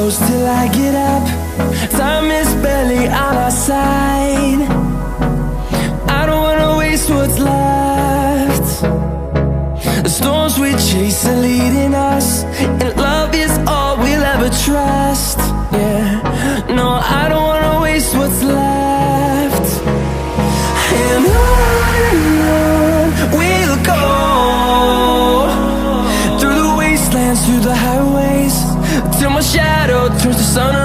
close till I get up. Time is barely on our side. I don't wanna waste what's left. The storms we chase are leading us, and love is all we'll ever trust. Yeah, no, I don't wanna waste what's left. And on we'll go, through the wastelands, through the highways, till my shadow turns to sun